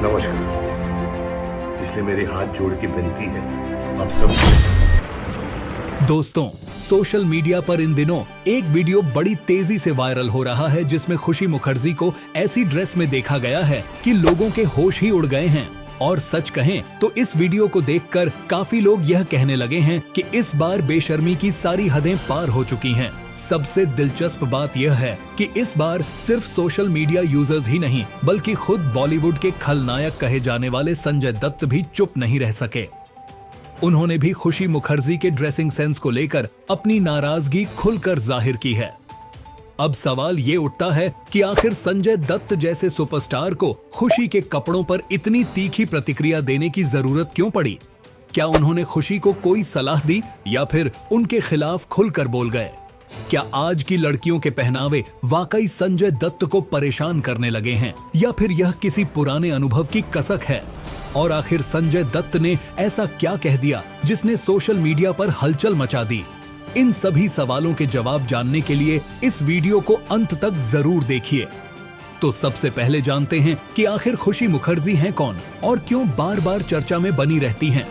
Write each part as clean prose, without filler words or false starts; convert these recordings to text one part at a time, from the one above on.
नमस्कार। इसलिए मेरे हाथ जोड़ के विनती है, आप सब दोस्तों, सोशल मीडिया पर इन दिनों एक वीडियो बड़ी तेजी से वायरल हो रहा है जिसमें खुशी मुखर्जी को ऐसी ड्रेस में देखा गया है कि लोगों के होश ही उड़ गए हैं। और सच कहें तो इस वीडियो को देखकर काफी लोग यह कहने लगे हैं कि इस बार बेशर्मी की सारी हदें पार हो चुकी हैं। सबसे दिलचस्प बात यह है कि इस बार सिर्फ सोशल मीडिया यूजर्स ही नहीं बल्कि खुद बॉलीवुड के खलनायक कहे जाने वाले संजय दत्त भी चुप नहीं रह सके। उन्होंने भी खुशी मुखर्जी के ड्रेसिंग सेंस को लेकर अपनी नाराजगी खुलकर जाहिर की है। अब सवाल ये उठता है कि आखिर संजय दत्त जैसे सुपरस्टार को खुशी के कपड़ों पर इतनी तीखी प्रतिक्रिया देने की जरूरत क्यों पड़ी? क्या उन्होंने खुशी को कोई सलाह दी या फिर उनके खिलाफ खुलकर बोल गए? क्या आज की लड़कियों के पहनावे वाकई संजय दत्त को परेशान करने लगे हैं या फिर यह किसी पुराने अनुभव की कसक है? और आखिर संजय दत्त ने ऐसा क्या कह दिया जिसने सोशल मीडिया पर हलचल मचा दी? इन सभी सवालों के जवाब जानने के लिए इस वीडियो को अंत तक जरूर देखिए। तो सबसे पहले जानते हैं कि आखिर खुशी मुखर्जी हैं कौन और क्यों बार बार चर्चा में बनी रहती हैं।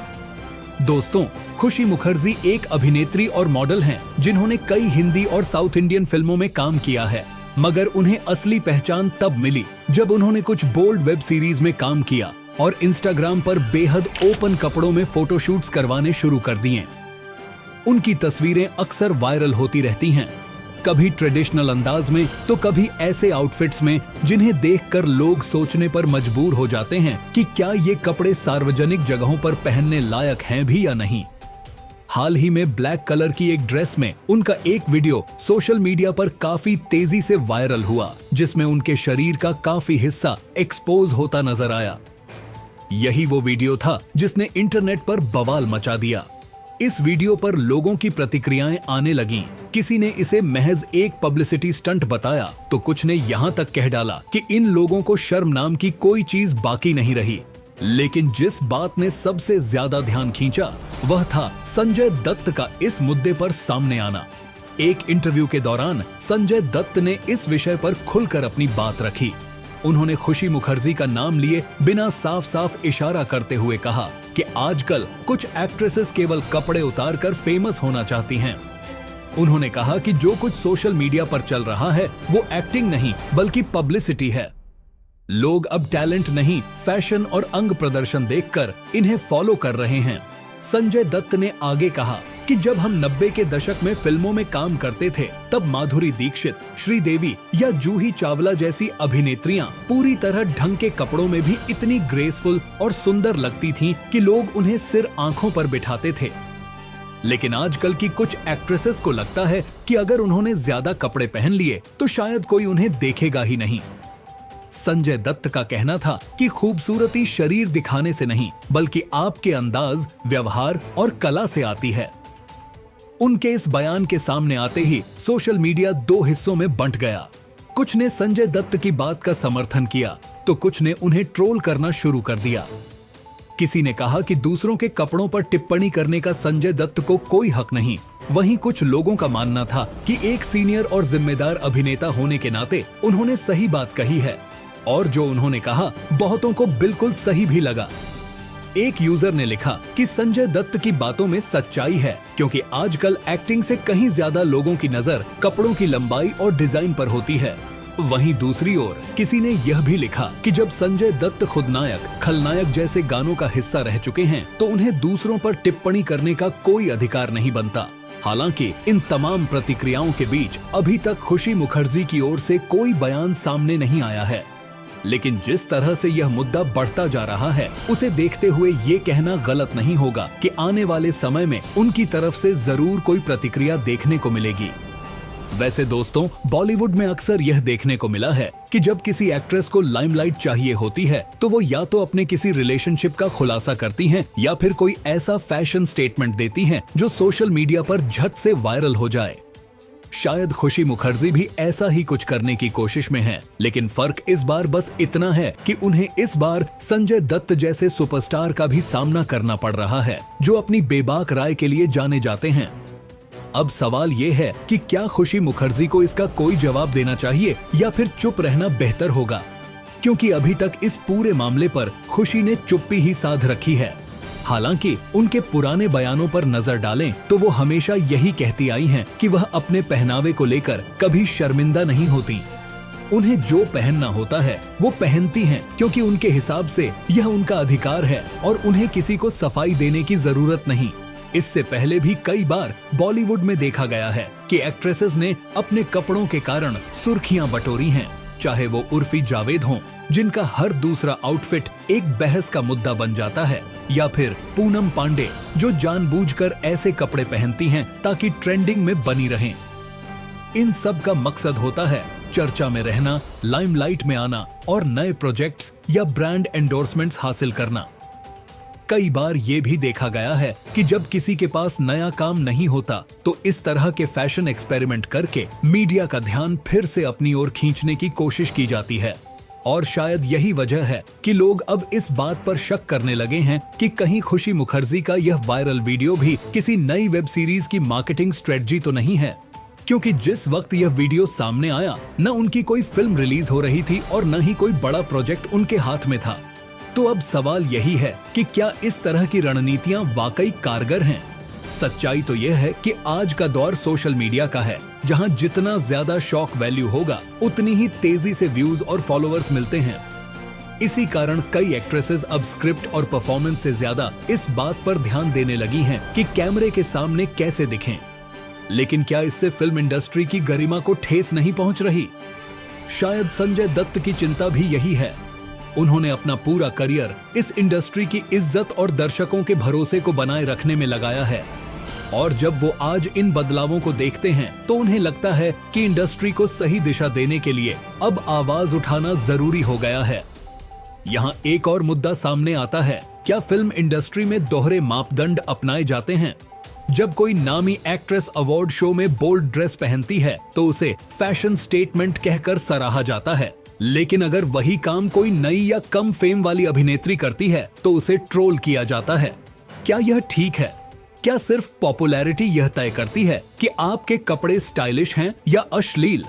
दोस्तों, खुशी मुखर्जी एक अभिनेत्री और मॉडल हैं जिन्होंने कई हिंदी और साउथ इंडियन फिल्मों में काम किया है, मगर उन्हें असली पहचान तब मिली जब उन्होंने कुछ बोल्ड वेब सीरीज में काम किया और इंस्टाग्राम पर बेहद ओपन कपड़ों में फोटोशूट्स करवाने शुरू कर दिए। उनकी तस्वीरें अक्सर वायरल होती रहती हैं, कभी ट्रेडिशनल अंदाज में तो कभी ऐसे आउटफिट्स में जिन्हें देखकर लोग सोचने पर मजबूर हो जाते हैं कि क्या ये कपड़े सार्वजनिक जगहों पर पहनने लायक हैं भी या नहीं। हाल ही में ब्लैक कलर की एक ड्रेस में उनका एक वीडियो सोशल मीडिया पर काफी तेजी से वायरल हुआ, जिसमें उनके शरीर का काफी हिस्सा एक्सपोज होता नजर आया। यही वो वीडियो था जिसने इंटरनेट पर बवाल मचा दिया। इस वीडियो पर लोगों की प्रतिक्रियाएं आने लगीं। किसी ने इसे महज एक पब्लिसिटी स्टंट बताया तो कुछ ने यहां तक कह डाला कि इन लोगों को शर्म नाम की कोई चीज बाकी नहीं रही। लेकिन जिस बात ने सबसे ज्यादा ध्यान खींचा वह था संजय दत्त का इस मुद्दे पर सामने आना। एक इंटरव्यू के दौरान संजय दत्त ने इस विषय पर खुलकर अपनी बात रखी। उन्होंने खुशी मुखर्जी का नाम लिए बिना साफ साफ इशारा करते हुए कहा कि आजकल कुछ एक्ट्रेसेस केवल कपड़े उतारकर फेमस होना चाहती हैं। उन्होंने कहा कि जो कुछ सोशल मीडिया पर चल रहा है वो एक्टिंग नहीं बल्कि पब्लिसिटी है। लोग अब टैलेंट नहीं, फैशन और अंग प्रदर्शन देखकर इन्हें फॉलो कर रहे हैं। संजय दत्त ने आगे कहा कि जब हम 90 के दशक में फिल्मों में काम करते थे तब माधुरी दीक्षित, श्रीदेवी या जूही चावला जैसी अभिनेत्रियां पूरी तरह ढंग के कपड़ों में भी इतनी ग्रेसफुल और सुंदर लगती थीं कि लोग उन्हें सिर आंखों पर बिठाते थे। लेकिन आजकल की कुछ एक्ट्रेसेस को लगता है कि अगर उन्होंने ज्यादा कपड़े पहन लिए तो शायद कोई उन्हें देखेगा ही नहीं। संजय दत्त का कहना था कि खूबसूरती शरीर दिखाने से नहीं बल्कि आपके अंदाज, व्यवहार और कला से आती है। उनके इस बयान के सामने आते ही सोशल मीडिया दो हिस्सों में बंट गया। कुछ ने संजय दत्त की बात का समर्थन किया तो कुछ ने उन्हें ट्रोल करना शुरू कर दिया। किसी ने कहा कि दूसरों के कपड़ों पर टिप्पणी करने का संजय दत्त को कोई हक नहीं। वहीं कुछ लोगों का मानना था कि एक सीनियर और जिम्मेदार अभिनेता होने के नाते उन्होंने सही बात कही है और जो उन्होंने कहा बहुतों को बिल्कुल सही भी लगा। एक यूजर ने लिखा कि संजय दत्त की बातों में सच्चाई है क्योंकि आजकल एक्टिंग से कहीं ज्यादा लोगों की नजर कपड़ों की लंबाई और डिजाइन पर होती है। वहीं दूसरी ओर किसी ने यह भी लिखा कि जब संजय दत्त खुद नायक, खलनायक जैसे गानों का हिस्सा रह चुके हैं तो उन्हें दूसरों पर टिप्पणी करने का कोई अधिकार नहीं बनता। हालांकि इन तमाम प्रतिक्रियाओं के बीच अभी तक खुशी मुखर्जी की ओर से कोई बयान सामने नहीं आया है। लेकिन जिस तरह से यह मुद्दा बढ़ता जा रहा है उसे देखते हुए ये कहना गलत नहीं होगा कि आने वाले समय में उनकी तरफ से जरूर कोई प्रतिक्रिया देखने को मिलेगी। वैसे दोस्तों, बॉलीवुड में अक्सर यह देखने को मिला है कि जब किसी एक्ट्रेस को लाइमलाइट चाहिए होती है तो वो या तो अपने किसी रिलेशनशिप का खुलासा करती हैं या फिर कोई ऐसा फैशन स्टेटमेंट देती हैं जो सोशल मीडिया पर झट से वायरल हो जाए। शायद खुशी मुखर्जी भी ऐसा ही कुछ करने की कोशिश में हैं, लेकिन फर्क इस बार बस इतना है कि उन्हें इस बार संजय दत्त जैसे सुपरस्टार का भी सामना करना पड़ रहा है जो अपनी बेबाक राय के लिए जाने जाते हैं। अब सवाल ये है कि क्या खुशी मुखर्जी को इसका कोई जवाब देना चाहिए या फिर चुप रहना बेहतर होगा। क्योंकि अभी तक इस पूरे मामले पर खुशी ने चुप्पी ही साध रखी है। हालांकि उनके पुराने बयानों पर नजर डालें तो वो हमेशा यही कहती आई हैं कि वह अपने पहनावे को लेकर कभी शर्मिंदा नहीं होती। उन्हें जो पहनना होता है वो पहनती हैं, क्योंकि उनके हिसाब से यह उनका अधिकार है और उन्हें किसी को सफाई देने की जरूरत नहीं। इससे पहले भी कई बार बॉलीवुड में देखा गया है कि एक्ट्रेसेस ने अपने कपड़ों के कारण सुर्खियां बटोरी हैं, चाहे वो उर्फी जावेद हों, जिनका हर दूसरा आउटफिट एक बहस का मुद्दा बन जाता है, या फिर पूनम पांडे, जो जानबूझकर ऐसे कपड़े पहनती हैं ताकि ट्रेंडिंग में बनी रहें। इन सब का मकसद होता है चर्चा में रहना, लाइमलाइट में आना और नए प्रोजेक्ट्स या ब्रांड एंडोर्समेंट्स हासिल करना। कई बार ये भी देखा गया है कि जब किसी के पास नया काम नहीं होता तो इस तरह के फैशन एक्सपेरिमेंट करके मीडिया का ध्यान फिर से अपनी ओर खींचने की कोशिश की जाती है। और शायद यही वजह है कि लोग अब इस बात पर शक करने लगे हैं कि कहीं खुशी मुखर्जी का यह वायरल वीडियो भी किसी नई वेब सीरीज की मार्केटिंग स्ट्रेटजी तो नहीं है। क्योंकि जिस वक्त यह वीडियो सामने आया, न उनकी कोई फिल्म रिलीज हो रही थी और न ही कोई बड़ा प्रोजेक्ट उनके हाथ में था। तो अब सवाल यही है कि क्या इस तरह की रणनीतियां वाकई कारगर हैं? सच्चाई तो यह है कि आज का दौर सोशल मीडिया का है, जहां जितना ज्यादा शॉक वैल्यू होगा उतनी ही तेजी से व्यूज और फॉलोअर्स मिलते हैं। इसी कारण कई एक्ट्रेसेस अब स्क्रिप्ट और परफॉर्मेंस से ज्यादा इस बात पर ध्यान देने लगी हैं कि कैमरे के सामने कैसे दिखें। लेकिन क्या इससे फिल्म इंडस्ट्री की गरिमा को ठेस नहीं पहुंच रही? शायद संजय दत्त की चिंता भी यही है। उन्होंने अपना पूरा करियर इस इंडस्ट्री की इज्जत और दर्शकों के भरोसे को बनाए रखने में लगाया है, और जब वो आज इन बदलावों को देखते हैं तो उन्हें लगता है कि इंडस्ट्री को सही दिशा देने के लिए अब आवाज उठाना जरूरी हो गया है। यहाँ एक और मुद्दा सामने आता है, क्या फिल्म इंडस्ट्री में दोहरे मापदंड अपनाए जाते हैं? जब कोई नामी एक्ट्रेस अवार्ड शो में बोल्ड ड्रेस पहनती है तो उसे फैशन स्टेटमेंट कहकर सराहा जाता है, लेकिन अगर वही काम कोई नई या कम फेम वाली अभिनेत्री करती है तो उसे ट्रोल किया जाता है। क्या यह ठीक है? क्या सिर्फ पॉपुलैरिटी यह तय करती है कि आपके कपड़े स्टाइलिश हैं या अश्लील?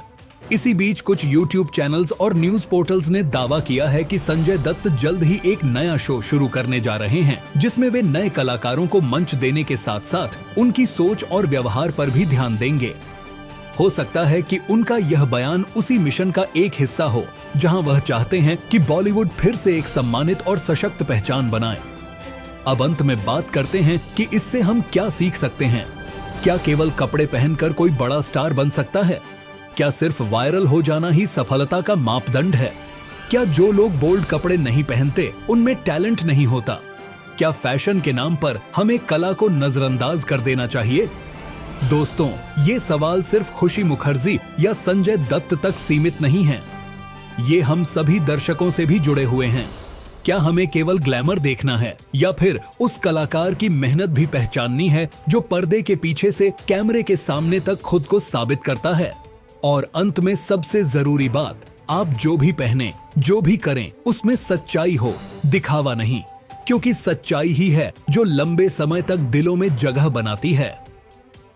इसी बीच कुछ YouTube चैनल्स और न्यूज पोर्टल्स ने दावा किया है कि संजय दत्त जल्द ही एक नया शो शुरू करने जा रहे हैं, जिसमें वे नए कलाकारों को मंच देने के साथ साथ उनकी सोच और व्यवहार पर भी ध्यान देंगे। हो सकता है कि उनका यह बयान उसी मिशन का एक हिस्सा हो, जहां वह चाहते हैं कि बॉलीवुड फिर से एक सम्मानित और सशक्त पहचान बनाए। अब अंत में बात करते हैं कि इससे हम क्या सीख सकते हैं। क्या केवल कपड़े पहनकर कोई बड़ा स्टार बन सकता है? क्या सिर्फ वायरल हो जाना ही सफलता का मापदंड है? क्या जो लोग बोल्ड कपड़े नहीं पहनते उनमें टैलेंट नहीं होता? क्या फैशन के नाम पर हमें कला को नजरअंदाज कर देना चाहिए? दोस्तों, ये सवाल सिर्फ खुशी मुखर्जी या संजय दत्त तक सीमित नहीं है। ये हम सभी दर्शकों से भी जुड़े हुए हैं। क्या हमें केवल ग्लैमर देखना है या फिर उस कलाकार की मेहनत भी पहचाननी है जो पर्दे के पीछे से कैमरे के सामने तक खुद को साबित करता है? और अंत में सबसे जरूरी बात, आप जो भी पहने, जो भी करें, उसमें सच्चाई हो, दिखावा नहीं, क्योंकि सच्चाई ही है जो लंबे समय तक दिलों में जगह बनाती है।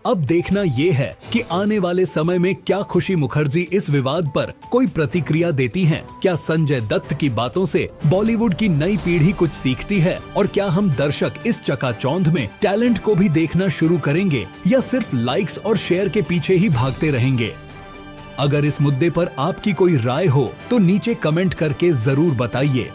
अब देखना यह है कि आने वाले समय में क्या खुशी मुखर्जी इस विवाद पर कोई प्रतिक्रिया देती हैं? क्या संजय दत्त की बातों से बॉलीवुड की नई पीढ़ी कुछ सीखती है? और क्या हम दर्शक इस चकाचौंध में टैलेंट को भी देखना शुरू करेंगे या सिर्फ लाइक्स और शेयर के पीछे ही भागते रहेंगे? अगर इस मुद्दे पर आपकी कोई राय हो तो नीचे कमेंट करके जरूर बताइए।